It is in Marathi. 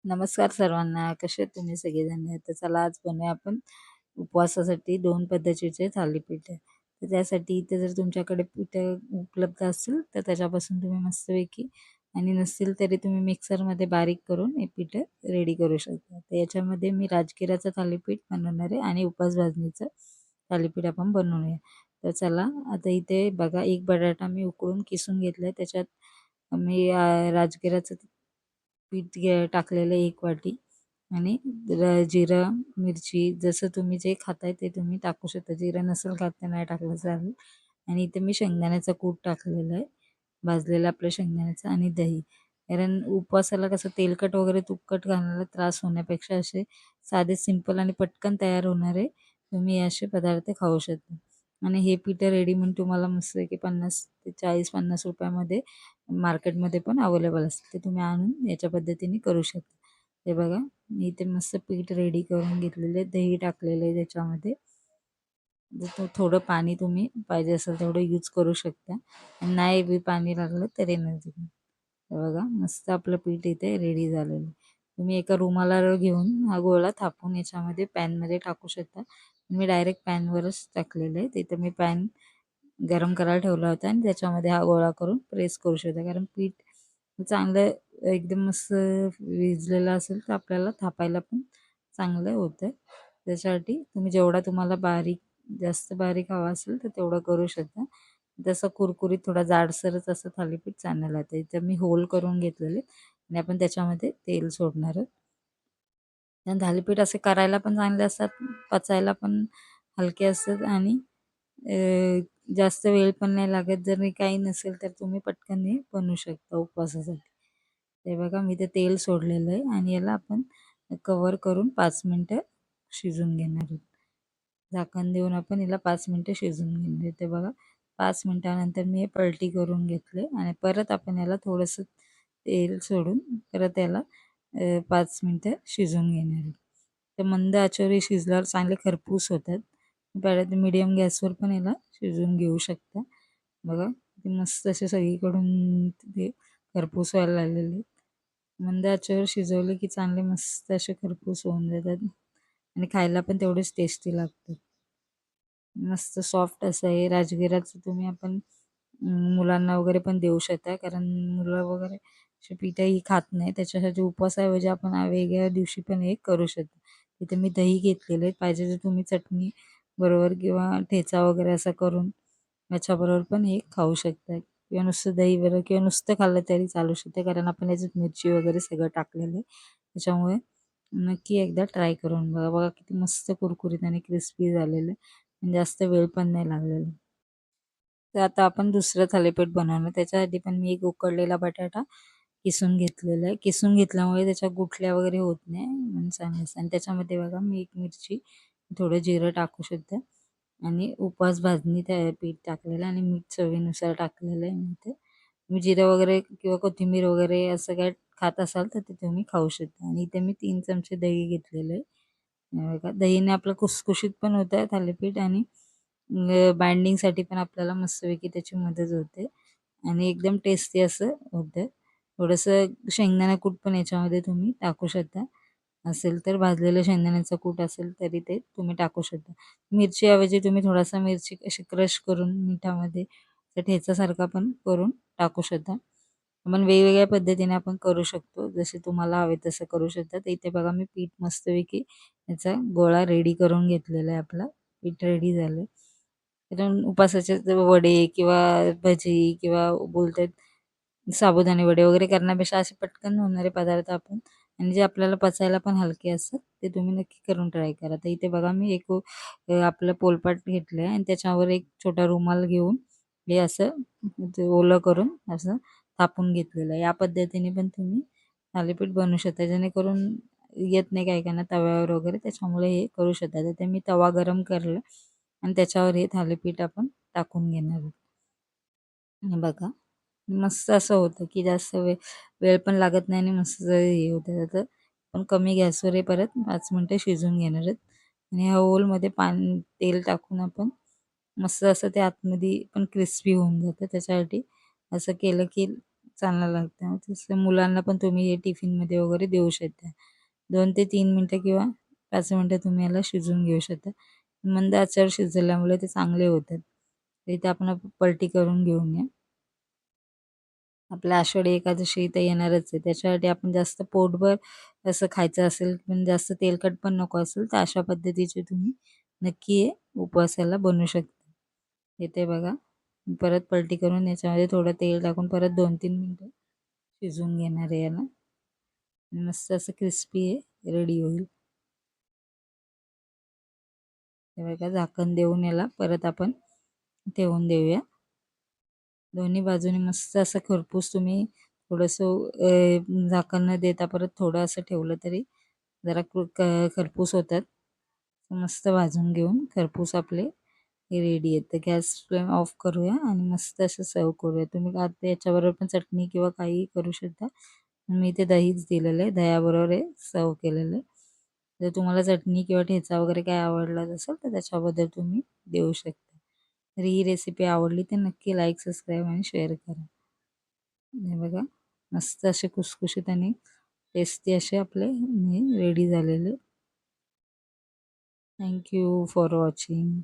नमस्कार सर्वांना. कसे आहेत तुम्ही सगळेजण? तर चला आज बनवूया आपण उपवासासाठी 2 पद्धतीचे थालीपीठ. तर त्यासाठी इथे जर तुमच्याकडे पिठं उपलब्ध असतील तर त्याच्यापासून तुम्ही मस्तपैकी आणि नसतील तरी तुम्ही मिक्सरमध्ये बारीक करून हे पिठं रेडी करू शकता. तर याच्यामध्ये मी राजगिराचं थालीपीठ बनवणार आहे आणि उपास भाजणीचं थालीपीठ आपण बनवूया. तर चला आता इथे बघा, एक बटाटा मी उकळून किसून घेतलाय. त्याच्यात मी राजगिराचं पीठ टाकलेलं 1 वाटी आणि जिरं, मिरची जसं तुम्ही जे खाताय ते तुम्ही टाकू शकता. जिरं नसेल खात तर नाही टाकलं चालेल. आणि इथे मी शेंगदाण्याचा कूट टाकलेला आहे, भाजलेलं आपलं शेंगदाण्याचं आणि दही. कारण उपवासाला कसं तेलकट वगैरे तुपकट घालण्याला त्रास होण्यापेक्षा असे साधे सिंपल आणि पटकन तयार होणारे तुम्ही असे पदार्थ खाऊ शकता. आणि हे पिठं रेडी म्हणून तुम्हाला मस्त की 50 ते 40-50 रुपयामध्ये मार्केटमध्ये पण अवेलेबल असते. ते तुम्ही आणून याच्या पद्धतीने करू शकता. हे बघा, मी इथे मस्त पीठ रेडी करून घेतलेले, दही टाकलेलं आहे त्याच्यामध्ये. थोडं पाणी तुम्ही पाहिजे असेल तेवढं यूज करू शकता. आणि नाही बी पाणी लागलं तरी नाही तुम्ही. हे बघा, मस्त आपलं पीठ इथे रेडी झालेलं आहे. तुम्ही एका रुमालावर घेऊन हा गोळा थापून याच्यामध्ये पॅनमध्ये टाकू शकता. मी डायरेक्ट पॅनवरच टाकलेलं आहे. तिथं मी पॅन गरम करायला ठेवला होता आणि त्याच्यामध्ये हा गोळा करून प्रेस करू शकता. कारण पीठ चांगलं एकदम मस्त विझलेलं असेल तर आपल्याला थापायला पण चांगलं होतं. त्याच्यासाठी तुम्ही जेवढा तुम्हाला जास्त बारीक हवा असेल तर तेवढं करू शकता. जसं कुरकुरीत थोडा जाडसरच असं थालीपीठ चांगलं लागतं. इथं मी होल करून घेतलेले आणि आपण त्याच्यामध्ये तेल सोडणार आहोत. आणि थालीपीठ असे करायला पण चांगले असतात, पचायला पण हलके असतात आणि अ, जास्त वेळ पण नाही लागत. जर काही नसेल तर तुम्ही पटकन हे बनवू शकता उपवासासाठी. ते बघा, मी ते तेल सोडलेलं आहे आणि याला आपण कव्हर करून 5 मिनिटं शिजवून घेणार आहोत. झाकण देऊन आपण याला 5 मिनिटं शिजवून घेणार आहे. ते बघा, 5 मिनिटानंतर मी हे पलटी करून घेतले आणि परत आपण याला थोडंसं तेल सोडून परत याला 5 मिनिटं शिजवून घेणार आहे. तर मंद आचेवर शिजल्यावर चांगले खरपूस होतात. परत मीडियम गॅसवर पण याला शिजवून घेऊ शकता. बघा, ते मस्त असे सगळीकडून ते खरपूस व्हायला लागलेले आहेत. मंद आचेवर शिजवले की चांगले मस्त असे खरपूस होऊन जातात आणि खायला पण तेवढेच टेस्टी लागतात. मस्त सॉफ्ट असं आहे. राजगिराचं तुम्ही आपण मुलांना वगैरे पण देऊ शकता. कारण मुलं वगैरे अशी पिठंही खात नाही. त्याच्यासाठी उपवासाऐवजी आपण वेगळ्या दिवशी पण हे करू शकतो. इथे मी दही घेतलेलं आहे. पाहिजे तर तुम्ही चटणी बरोबर किंवा ठेचा वगैरे असं करून याच्याबरोबर पण हे खाऊ शकता किंवा नुसतं दही बरोबर किंवा नुसतं खाल्लं तरी चालू शकते. कारण आपण याच्यात मिरची वगैरे सगळं टाकलेलं आहे. त्याच्यामुळे नक्की एकदा ट्राय करून बघा. बघा किती मस्त कुरकुरीत आणि क्रिस्पी झालेलं आहे. जास्त वेळ पण नाही लागलेला. तर आता आपण दुसरं थालीपीठ बनवणार. त्याच्यासाठी पण मी एक उकडलेला बटाटा किसून घेतलेला आहे. किसून घेतल्यामुळे त्याच्या गुठल्या वगैरे होत नाही म्हणून चांगलं असतं. आणि त्याच्यामध्ये बघा, मी 1 मिरची, थोडं जिरं टाकू शकते आणि उपवास भाजणी त्या पीठ टाकलेलं आणि मीठ चवीनुसार टाकलेलं आहे मी इथे. तुम्ही जिरं वगैरे किंवा कोथिंबीर वगैरे असं काय खात असाल तर ते तुम्ही खाऊ शकता. आणि इथे मी 3 चमचे दही घेतलेलं आहे. बघा, दहीने आपलं खुसखुशीत पण होतं थालीपीठ आणि बाइंडिंगसाठी पण आपल्याला मस्तपैकी त्याची मदत होते आणि एकदम टेस्टी असं होतं. थोडंसं शेंगदाणा कूट पण याच्यामध्ये तुम्ही टाकू शकता. असेल तर भाजलेलं शेंगदाण्याचा कूट असेल तरी ते तुम्ही टाकू शकता. मिरचीऐवजी तुम्ही थोडासा मिरची अशी क्रश करून मिठामध्ये त्या ठेचासारखा पण करून टाकू शकता. आपण वेगवेगळ्या पद्धतीने आपण करू शकतो. जसे तुम्हाला हवे तसं करू शकता. तर इथे बघा, मी पीठ मस्तपैकी याचा गोळा रेडी करून घेतलेला आहे आपला. पीठ रेडी झालं. कारण उपासाचे वडे किंवा भजी किंवा बोलतात साबुदाणे वडे वगैरे करण्यापेक्षा असे पटकन होणारे पदार्थ आपण आणि जे आपल्याला पचायला पण हलके असतात ते तुम्ही नक्की करून ट्राय करा. तर इथे बघा, मी एक आपलं पोलपाट घेतलं आहे आणि त्याच्यावर एक छोटा रुमाल घेऊन हे असं ते ओलं करून असं थापून घेतलेलं आहे. या पद्धतीने पण तुम्ही थालीपीठ बनवू शकता. जेणेकरून येत नाही काही तव्यावर वगैरे, त्याच्यामुळे हे करू शकता. तर ते मी तवा गरम करला आणि त्याच्यावर हे थालीपीठ आपण टाकून घेणार आहोत. हे बघा, मस्त असं होतं की जास्त वेळ पण लागत नाही आणि मस्त हे होतं. तर पण कमी गॅसवर हे परत 5 मिनिटं शिजवून घेणार आहेत आणि ह्या ओलमध्ये तेल टाकून आपण मस्त असं ते आतमध्ये पण क्रिस्पी होऊन जातं. त्याच्यासाठी असं केलं की चांगलं लागतं. तसं मुलांना पण तुम्ही हे टिफिनमध्ये वगैरे देऊ शकता. 2 ते 3 मिनिटं किंवा 5 मिनिटं तुम्ही याला शिजवून घेऊ शकता. मंद आचेवर शिजवल्यामुळे ते चांगले होतात. तर इथे आपण पलटी करून घेऊया. आपल्या आषाढी एकादशी इथं येणारच आहे. त्याच्यासाठी आपण जास्त पोटभर असं खायचं असेल, पण जास्त तेलकट पण नको असेल, तर अशा पद्धतीचे तुम्ही नक्की हे उपवासाला बनवू शकता. इथे बघा, परत पलटी करून याच्यामध्ये थोडं तेल टाकून परत 2-3 मिनिटं शिजवून घेणार आहे याला. मस्त असं क्रिस्पी आहे, रेडी होईल. हे बघा, झाकण देऊन याला परत आपण ठेवून देऊया. दोन्ही बाजूनी मस्त असं खरपूस तुम्ही थोडंसं झाकण न देता परत थोडं असं ठेवलं तरी जरा खरपूस होतात. मस्त भाजून घेऊन खरपूस आपले हे रेडी आहेत. तर गॅस फ्लेम ऑफ करूया आणि मस्त असं सर्व्ह करूया. तुम्ही आता याच्याबरोबर पण चटणी किंवा काहीही करू शकता. मी इथे दहीच दिलेलं आहे. दह्याबरोबर हे सर्व्ह केलेलं आहे. जर तुम्हाला चटणी किंवा ठेचा वगैरे काय आवडला असेल तर त्याच्याबद्दल तुम्ही देऊ शकता. तर ही रेसिपी आवडली तर नक्की लाईक, सबस्क्राईब आणि शेअर करा. हे बघा, मस्त असे खुसखुशीत आणि टेस्टी असे आपले रेडी झालेले. Thank you for watching.